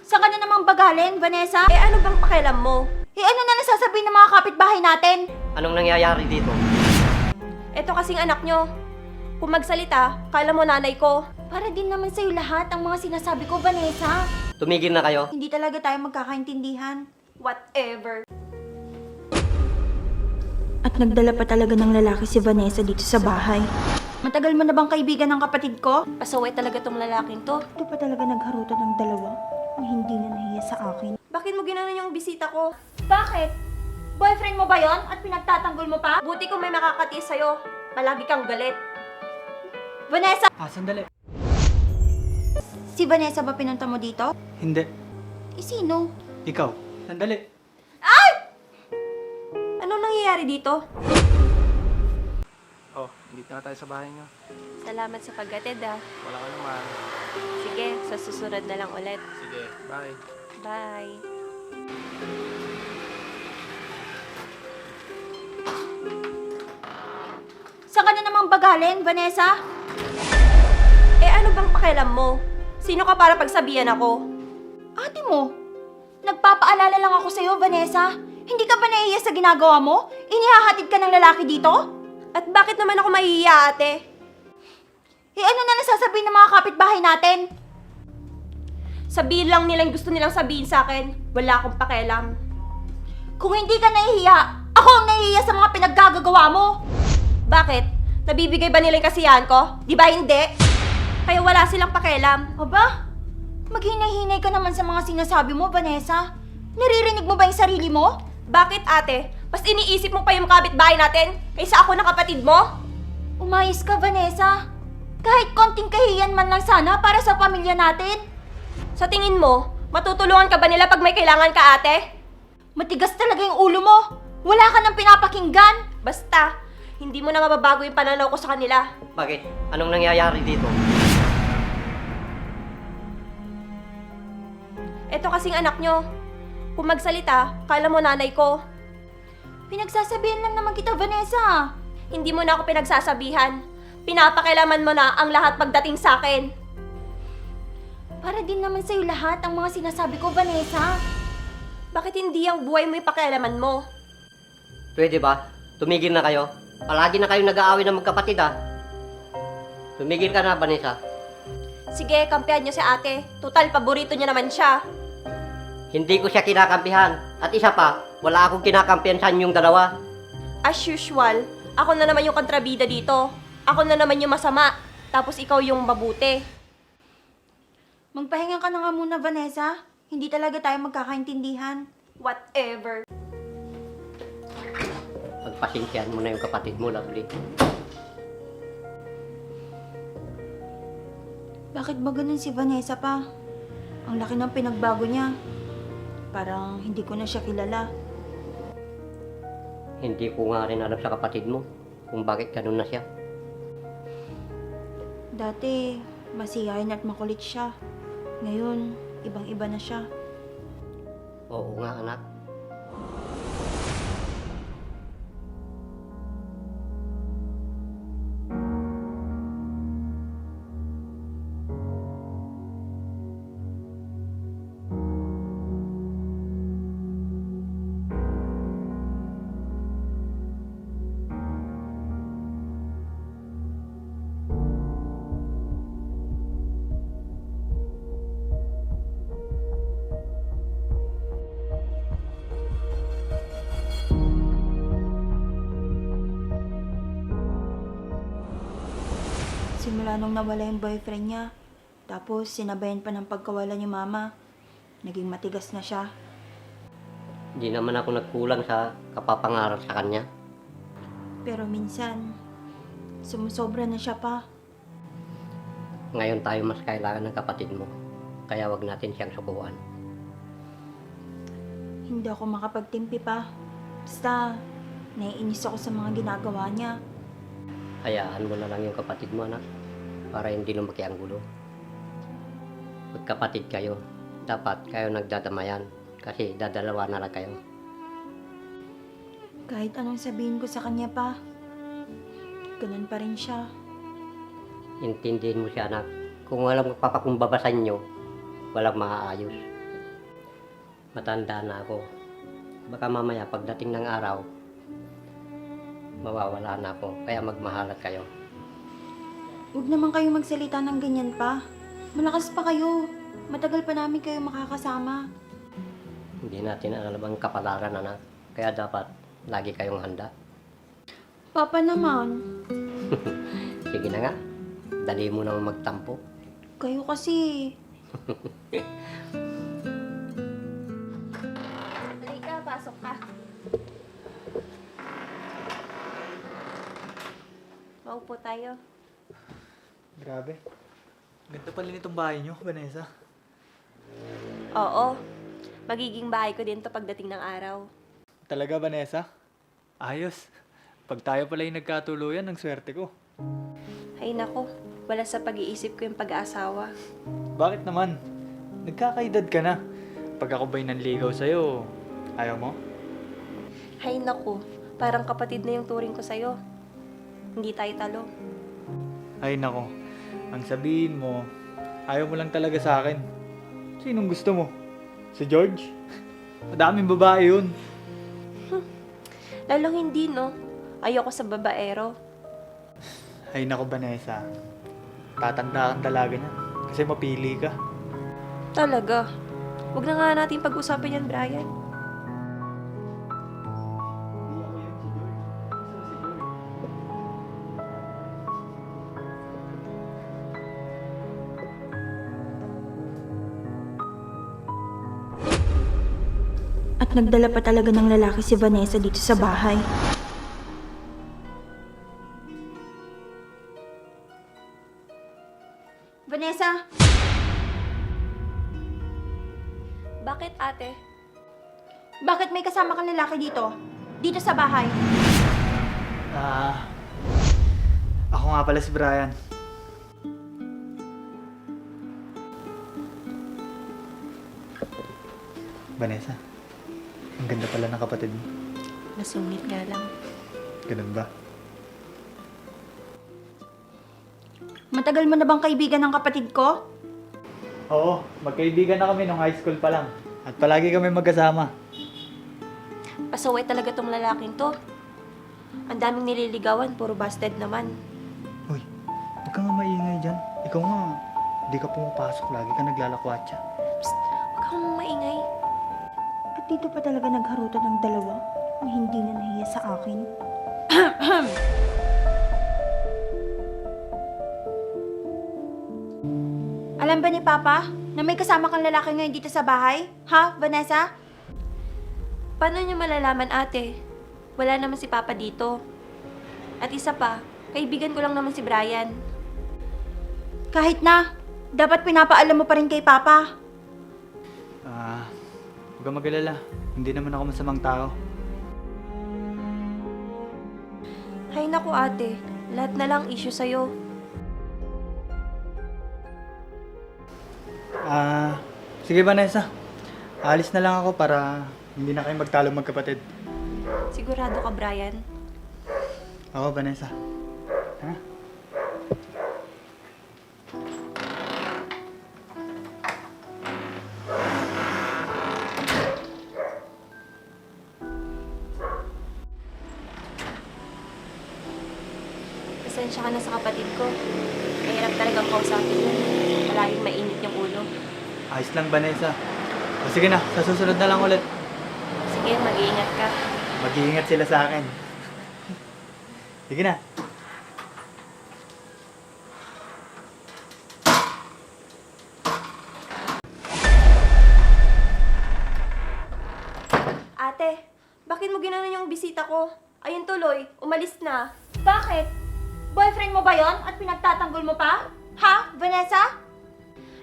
Saan ka na namang bagaling, Vanessa? Ano bang pakialam mo? Ano na nasasabihin ng mga kapitbahay natin? Anong nangyayari dito? Ito kasing anak nyo. Kung magsalita, kala mo nanay ko. Para din naman sa'yo lahat ang mga sinasabi ko, Vanessa. Tumigil na kayo. Hindi talaga tayo magkakaintindihan. Whatever. At nagdala pa talaga ng lalaki si Vanessa dito sa bahay. Matagal mo na bang kaibigan ng kapatid ko? Pasaway talaga tong lalaking to. Ito pa talaga nagharutan ng dalawa na hindi na nahiya sa akin. Bakit mo ginanon yung bisita ko? Bakit? Boyfriend mo ba yon at pinagtatanggol mo pa? Buti kung may makakatiis sa'yo. Palagi kang galit. Vanessa! Sandali. Si Vanessa ba pinunta mo dito? Hindi. Sino? Ikaw. Sandali. Anong nangyayari dito? Oh, dito na tayo sa bahay niyo. Salamat sa paggatid Wala ka naman. Sige, sa susunod na lang ulit. Sige, bye. Bye. Saan ka na namang bagaling, Vanessa? Ano bang pakialam mo? Sino ka para pagsabihan ako? Ate mo, nagpapaalala lang ako sa'yo, Vanessa. Hindi ka ba naiiya sa ginagawa mo? Inihahatid ka ng lalaki dito? At bakit naman ako mahihiya, ate? Ano na nasasabihin ng mga kapitbahay natin? Sabihin lang nilang gusto nilang sabihin sa akin. Wala akong pakialam. Kung hindi ka nahihiya, ako ang nahihiya sa mga pinaggagawa mo. Bakit? Nabibigay ba nila yung kasiyahan ko? Di ba hindi? Kaya wala silang pakialam. Aba, maghinay-hinay ka naman sa mga sinasabi mo, Vanessa. Naririnig mo ba yung sarili mo? Bakit, ate? Mas iniisip mo pa yung kapitbahay natin kaysa ako na kapatid mo? Umayos ka, Vanessa. Kahit konting kahiyan man lang sana para sa pamilya natin. Sa tingin mo, matutulungan ka ba nila pag may kailangan ka, ate? Matigas talaga yung ulo mo. Wala ka nang pinapakinggan. Basta, hindi mo na mababago yung pananaw ko sa kanila. Bakit? Anong nangyayari dito? Ito kasing anak nyo. Kung magsalita, kala mo nanay ko. Pinagsasabihan lang naman kita, Vanessa. Hindi mo na ako pinagsasabihan. Pinapakialaman mo na ang lahat pagdating sa akin. Para din naman sa'yo lahat ang mga sinasabi ko, Vanessa. Bakit hindi ang buhay mo yung pakialaman mo? Pwede ba? Tumigil na kayo. Palagi na kayo nag-aaway ng magkapatid Tumigil ka na, Vanessa. Sige, kampihan niyo si ate. Total, paborito niya naman siya. Hindi ko siya kinakampihan. At isa pa, wala akong kinakampihan sa inyong dalawa. As usual, ako na naman yung kontrabida dito. Ako na naman yung masama. Tapos ikaw yung mabuti. Magpahinga ka na nga muna, Vanessa. Hindi talaga tayo magkakaintindihan. Whatever. Pagpasensyahan mo na yung kapatid mo, Lovely. Bakit ba ganun si Vanessa pa? Ang laki ng pinagbago niya. Parang hindi ko na siya kilala. Hindi ko nga rin alam sa kapatid mo kung bakit ganun na siya. Dati, masiyahin at makulit siya. Ngayon, ibang-iba na siya. Oo nga, anak. Simula nung nawala yung boyfriend niya, tapos sinabayan pa ng pagkawala ni mama, naging matigas na siya. Hindi naman ako nagkulang sa kapapangarap sa kanya. Pero minsan, sumusobra na siya pa. Ngayon tayo mas kailangan ng kapatid mo. Kaya wag natin siyang sukuan. Hindi ako makapagtimpi pa. Basta, naiinis ako sa mga ginagawa niya. Hayaan mo na lang yung kapatid mo, anak. Para hindi lumaki ang gulo. Magkapatid kayo. Dapat kayo nagdadamayan. Kasi dadalawa na lang kayo. Kahit anong sabihin ko sa kanya pa, ganun pa rin siya. Intindihin mo siya, anak. Kung walang magpapakumbaba sa inyo, walang maaayos. Matanda na ako. Baka mamaya pagdating ng araw, mawawala na ako. Kaya magmahalan kayo. Huwag naman kayo magsalita ng ganyan pa. Malakas pa kayo. Matagal pa namin kayo makakasama. Hindi natin alam ang kapalaran, anak. Kaya dapat lagi kayong handa. Papa naman. Sige na nga. Dali mo nang magtampo. Kayo kasi. Halika, pasok ka. Maupo tayo. Grabe. Ganda pala nitong bahay nyo, Vanessa. Oo. Magiging bahay ko din to pagdating ng araw. Talaga, Vanessa? Ayos. Pag tayo pala yung nagkatuluyan, ang swerte ko. Ay nako, wala sa pag-iisip ko yung pag-aasawa. Bakit naman? Nagkakaedad ka na. Pag ako ba'y nanligaw sa'yo, ayaw mo? Ay nako, parang kapatid na yung turing ko sa'yo. Hindi tayo talo. Ay nako, ang sabihin mo, ayaw mo lang talaga sa akin. Sinong gusto mo? Si George? Madaming babae yun. Lalong hindi, no? Ayoko sa babaero. Ay nako, Vanessa. Tatanda kang dalaga niyan. Kasi mapili ka. Talaga. Huwag na nga natin pag-usapan yan, Brian. At nagdala pa talaga ng lalaki si Vanessa dito sa bahay. Vanessa! Bakit, ate? Bakit may kasama kang lalaki dito? Dito sa bahay? Ako nga pala si Brian. Vanessa, ang ganda pala ng kapatid mo. Nasungit nga lang. Ganun ba? Matagal mo na bang kaibigan ng kapatid ko? Oo, magkaibigan na kami nung high school pa lang. At palagi kami magkasama. Pasaway talaga tong lalaking to. Ang daming nililigawan, puro busted naman. Uy, huwag ka nga maingay dyan. Ikaw nga, di ka pumapasok. Lagi ka naglalakwatsa. Huwag kang maingay. At dito pa talaga nagharutan ng dalawa na hindi na nahiya sa akin. Alam ba ni Papa na may kasama kang lalaki ngayon dito sa bahay? Ha, Vanessa? Paano niyo malalaman, ate? Wala naman si Papa dito. At isa pa, kaibigan ko lang naman si Brian. Kahit na, dapat pinapaalam mo pa rin kay Papa. Huwag kang mag-alala. Hindi naman ako masamang tao. Hay naku, ate. Lahat na lang issue sa'yo. Sige Vanessa. Alis na lang ako para hindi na kayo magtalo magkapatid. Sigurado ka, Brian? Oo, Vanessa. Ha? Pasensya ka na sa kapatid ko. Mahirap talagang kausapin yun. Palaging mainit yung ulo. Ayos lang, Vanessa. O sige na, sa susunod na lang ulit. Sige, mag-iingat ka. Mag-iingat sila sa akin. Sige na. Ate, bakit mo ginanon yung bisita ko? Ayun tuloy, umalis na. Bakit? Boyfriend mo ba yon at pinagtatanggol mo pa? Ha, Vanessa?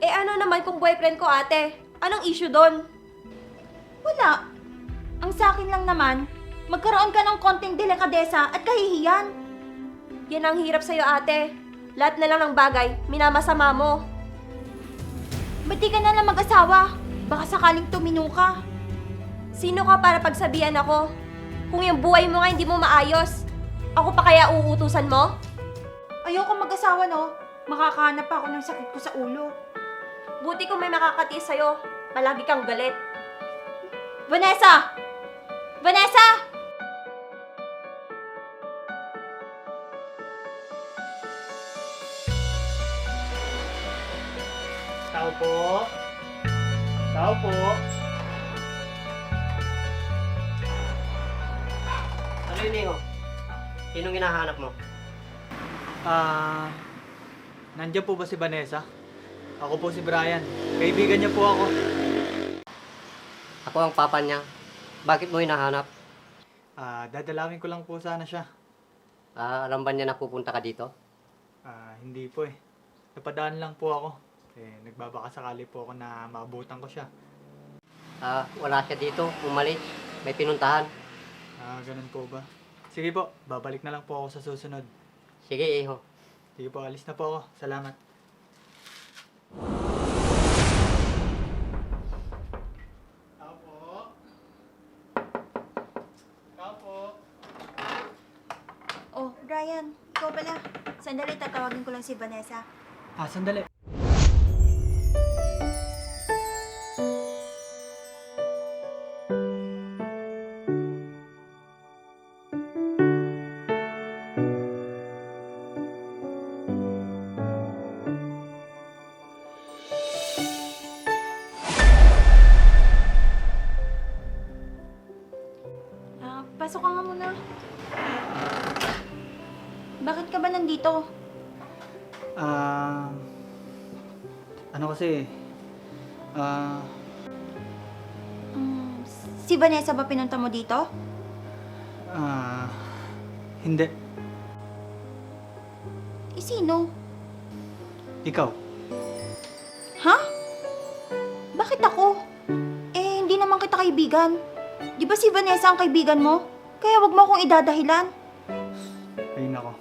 Eh ano naman kung boyfriend ko, ate? Anong issue doon? Wala. Ang sa akin lang naman, magkaroon ka ng konting delikadesa at kahihiyan. Yan ang hirap sa'yo, ate. Lahat na lang ng bagay, minamasama mo. Ba't di ka na lang mag-asawa? Baka sakaling tumino ka. Sino ka para pagsabihan ako? Kung yung buhay mo nga hindi mo maayos, ako pa kaya uutusan mo? Ayoko mag-asawa, no? Makakahanap pa ako ng sakit ko sa ulo. Buti kung may makakatiis sa'yo, palagi kang galit. Vanessa! Vanessa! Tao po. Tao po. Ano yun, Nico? Sinong hinahanap mo? Nandiyan po ba si Vanessa? Ako po si Brian. Kaibigan niya po ako. Ako ang papa niya. Bakit mo hinahanap? Dadalawin ko lang po sana siya. Alam ba niya na pupunta ka dito? Hindi po eh. Napadaan lang po ako. Nagbabaka sakali po ako na maabutan ko siya. Wala siya dito. Umalis. May pinuntahan. Ganun po ba? Sige po, babalik na lang po ako sa susunod. Sige, iho. Sige po, alis na po ako. Salamat. Tao po. Tao po. Oh, Brian, ikaw pala. Sandali, tatawagin ko lang si Vanessa. Sandali. Pasok ka nga muna. Bakit ka ba nandito? Ano kasi, Mm, si Vanessa ba pinunta mo dito? hindi. Sino? Ikaw. Ha? Bakit ako? Hindi naman kita kaibigan. Di ba si Vanessa ang kaibigan mo? Kaya wag mo akong idadahilan. Ay nako.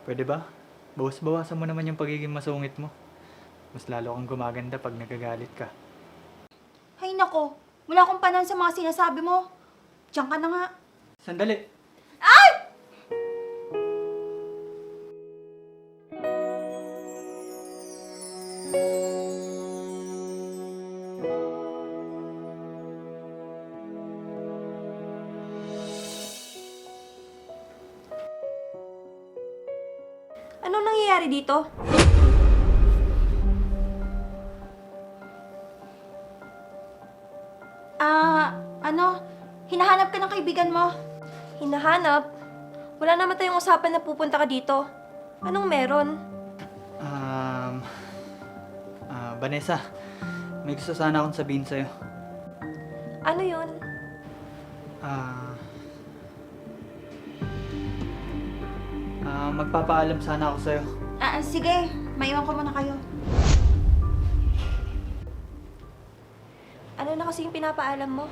Pwede ba? Bawas-bawasan mo naman yung pagiging masungit mo. Mas lalo kang gumaganda pag nagagalit ka. Hay nako, wala akong panahon sa mga sinasabi mo. Diyan ka na nga. Sandali. Anong nangyayari dito? Hinahanap ka ng kaibigan mo. Hinahanap? Wala naman tayong usapan na pupunta ka dito. Anong meron? Vanessa, may gusto sana akong sabihin sa'yo. Ano yun? Magpapaalam sana ako sa'yo. Sige, maiwan ko muna kayo. Ano na kasi yung pinapaalam mo?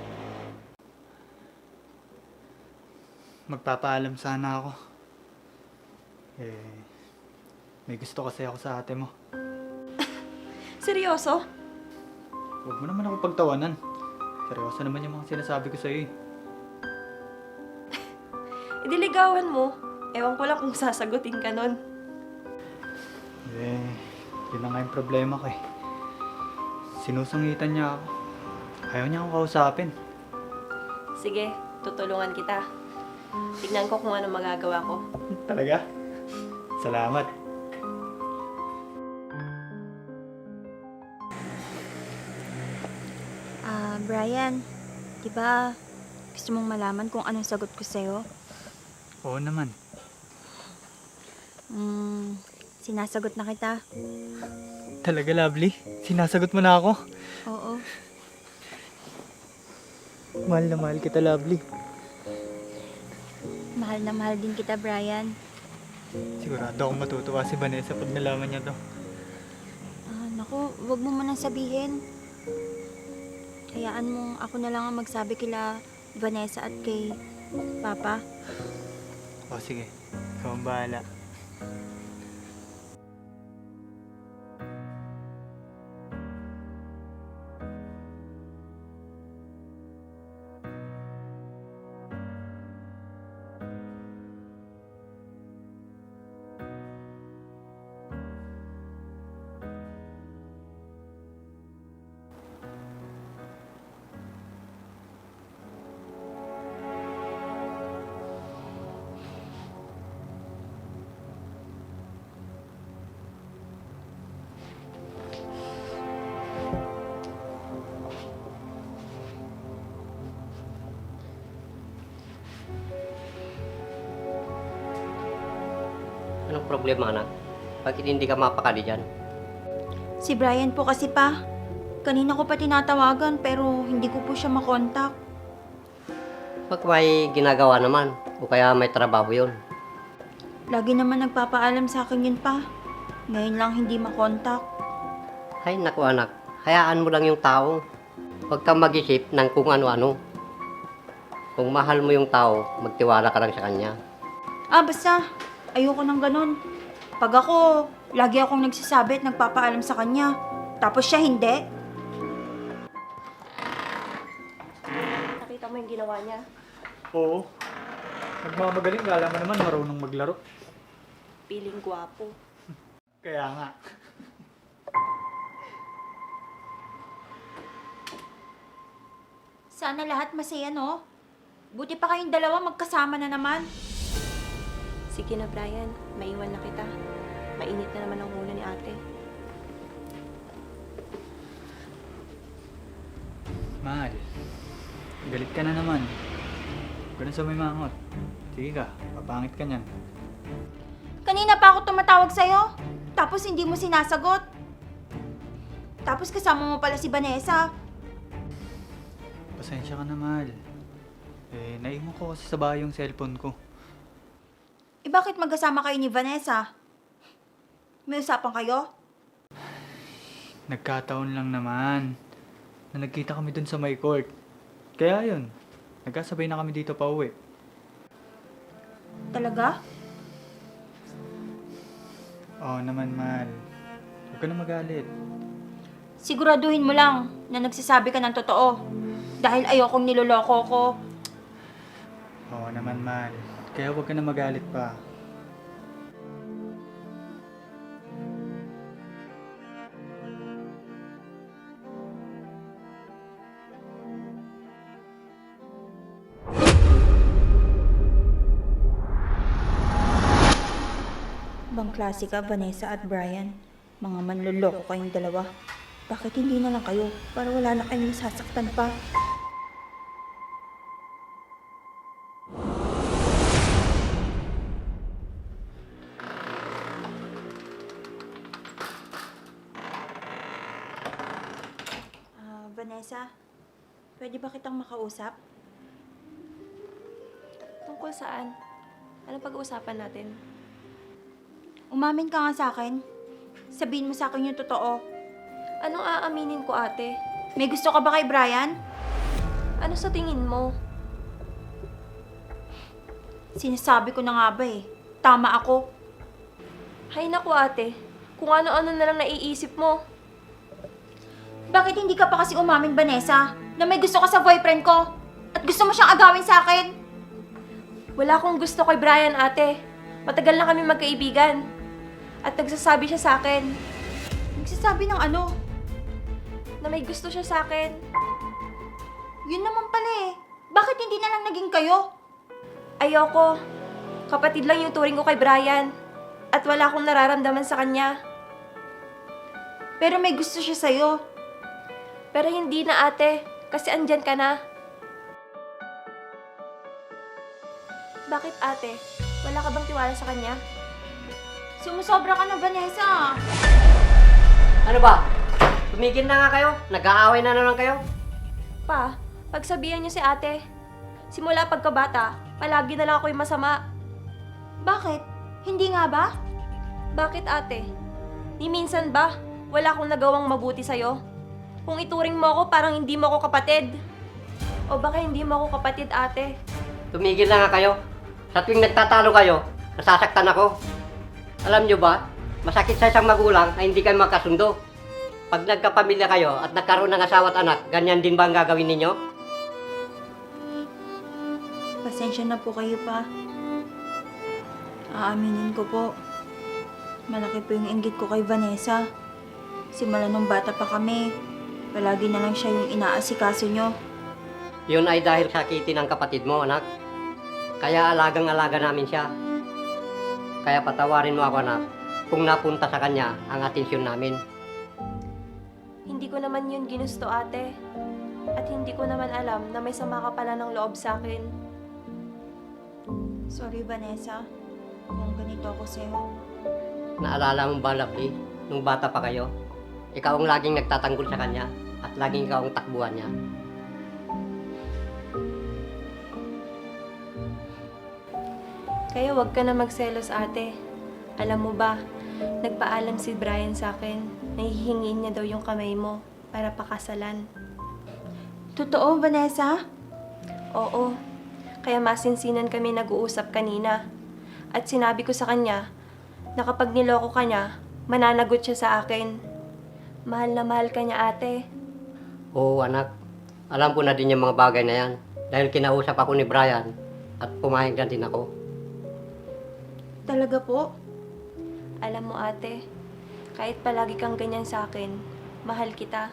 Magpapaalam sana ako. May gusto kasi ako sa ate mo. Seryoso? Huwag mo naman ako pagtawanan. Seryoso naman yung mga sinasabi ko sa'yo eh. Idiligawan mo. Ewan ko lang kung sasagutin ka nun. Yun na nga yung problema ko eh. Sinusungitan niya ako. Ayaw niya akong kausapin. Sige, tutulungan kita. Tignan ko kung ano magagawa ko. Talaga? Salamat. Brian, di ba gusto mong malaman kung anong sagot ko sa'yo? Oo naman. Sinasagot na kita. Talaga, Lovely? Sinasagot mo na ako? Oo. Mahal na mahal kita, Lovely. Mahal na mahal din kita, Brian. Sigurado akong matutuwa si Vanessa pag nalaman niya to. Naku, wag mo manang sabihin. Hayaan mong ako na lang ang magsabi kila Vanessa at kay Papa. O sige, ikaw ang bahala. Anong problema, anak? Bakit hindi ka mapakali dyan? Si Brian po kasi pa. Kanina ko pa tinatawagan pero hindi ko po siya makontak. Pag may ginagawa naman, o kaya may trabaho yun. Lagi naman nagpapaalam sa akin yun pa. Ngayon lang hindi makontak. Ay, naku anak, hayaan mo lang yung tao. Huwag kang mag-isip ng kung ano-ano. Kung mahal mo yung tao, magtiwala ka lang sa kanya. Basta. Ayoko ng ganun. Pag ako, lagi akong nagsasabi at nagpapaalam sa kanya. Tapos siya hindi. Nakita mo yung ginawa niya? Oo. Nagmamagaling, kala mo naman marunong maglaro. Piling gwapo. Kaya nga. Sana lahat masaya, no? Buti pa kayong dalawa magkasama na naman. Sige na, Brian. Maiwan na kita. Mainit na naman ang ulo ni ate. Mahal, galit ka na naman. Huwag ka na sa may mangot. Sige ka, papangit ka niyan. Kanina pa ako tumatawag sa'yo. Tapos hindi mo sinasagot. Tapos kasama mo pala si Vanessa. Pasensya ka na, mahal. Naiwan ko kasi sa bahay yung cellphone ko. Bakit magkasama kayo ni Vanessa? May usapan kayo? Nagkataon lang naman na nagkita kami dun sa may court. Kaya yun, nagkasabay na kami dito pa uwi. Talaga? Oo naman, mahal. Huwag ka na magalit. Siguraduhin mo lang na nagsasabi ka ng totoo. Dahil ayokong niloloko ko. Oo naman, mahal. Kaya huwag ka na magalit pa. Bang klase ka, Vanessa at Brian. Mga manloloko kayong dalawa. Bakit hindi na lang kayo? Para wala na kayong nasasaktan pa. Vanessa, pwede ba kitang makausap? Tungkol saan? Anong pag-uusapan natin? Umamin ka nga sa akin. Sabihin mo sa akin yung totoo. Anong aaminin ko, ate? May gusto ka ba kay Brian? Ano sa tingin mo? Sinasabi ko na nga ba eh. Tama ako. Hay naku, ate. Kung ano-ano na lang naiisip mo. Bakit hindi ka pa kasi umamin, Vanessa? Na may gusto ka sa boyfriend ko? At gusto mo siyang agawin sa akin? Wala akong gusto kay Brian, ate. Matagal na kami magkaibigan. At nagsasabi siya sa akin Nagsasabi ng ano? na may gusto siya sa akin. Yun naman pala eh. Bakit hindi na lang naging kayo? Ayoko. Kapatid lang yung turing ko kay Brian. At wala akong nararamdaman sa kanya. Pero may gusto siya sa'yo. Pero hindi na, ate. Kasi andyan ka na. Bakit, ate? Wala ka bang tiwala sa kanya? Sumusobra ka na, Vanessa. Ano ba? Tumigil na nga kayo. Nag-aaway na naman kayo. Pa, pagsabihan niyo si ate. Simula pagkabata, palagi na lang ako yung masama. Bakit? Hindi nga ba? Bakit, ate? Ni minsan ba, wala akong nagawang mabuti sa'yo? Kung ituring mo ako, parang hindi mo ako kapatid. O baka hindi mo ako kapatid, ate? Tumigil na nga kayo. Sa tuwing nagtatalo kayo, nasasaktan ako. Alam nyo ba, masakit sa isang magulang na hindi kayo magkasundo. Pag nagkapamilya kayo at nagkaroon ng asawa at anak, ganyan din ba ang gagawin ninyo? Pasensya na po kayo pa. Aaminin ko po. Malaki po yung inggit ko kay Vanessa. Simula nung bata pa kami, palagi na lang siya yung inaasikaso nyo. Yun ay dahil sakitin ng kapatid mo, anak. Kaya alagang-alaga namin siya. Kaya patawarin mo ako, anak, kung napunta sa kanya ang atensyon namin. Hindi ko naman yun ginusto, ate. At hindi ko naman alam na may sama ka pala ng loob sa akin. Sorry, Vanessa. Kung ganito ako sa'yo. Naalala mo ba, Lovely, nung bata pa kayo? Ikaw ang laging nagtatanggol sa kanya at laging ikaw ang takbuhan niya. Kaya wag ka na magselos, ate. Alam mo ba, nagpaalam si Brian sa akin na hihingin niya daw yung kamay mo para pakasalan. Totoo, Vanessa? Oo, kaya masinsinan kami nag-uusap kanina. At sinabi ko sa kanya na kapag niloko ka niya, mananagot siya sa akin. Mahal na mahal ka niya, ate. Oo, anak. Alam ko na din yung mga bagay na yan. Dahil kinausap ako ni Brian at pumayag na din ako. Talaga po? Alam mo, ate, kahit palagi kang ganyan sa akin, mahal kita.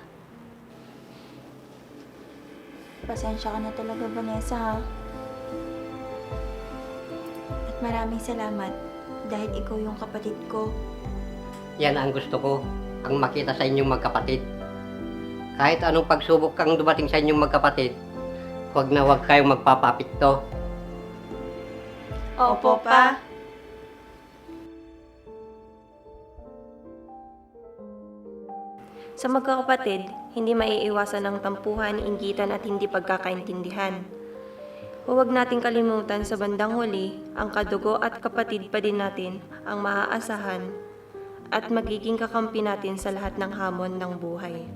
Pasensya ka na talaga, Vanessa, ha? At maraming salamat dahil ikaw yung kapatid ko. Yan ang gusto ko, ang makita sa inyong magkapatid. Kahit anong pagsubok kang dumating sa inyong magkapatid, huwag na huwag kayong magpapapikto. Opo, pa. Sa magkakapatid, hindi maiiwasan ang tampuhan, inggitan at hindi pagkakaintindihan. Huwag nating kalimutan sa bandang huli, ang kadugo at kapatid pa din natin ang maaasahan at magiging kakampi natin sa lahat ng hamon ng buhay.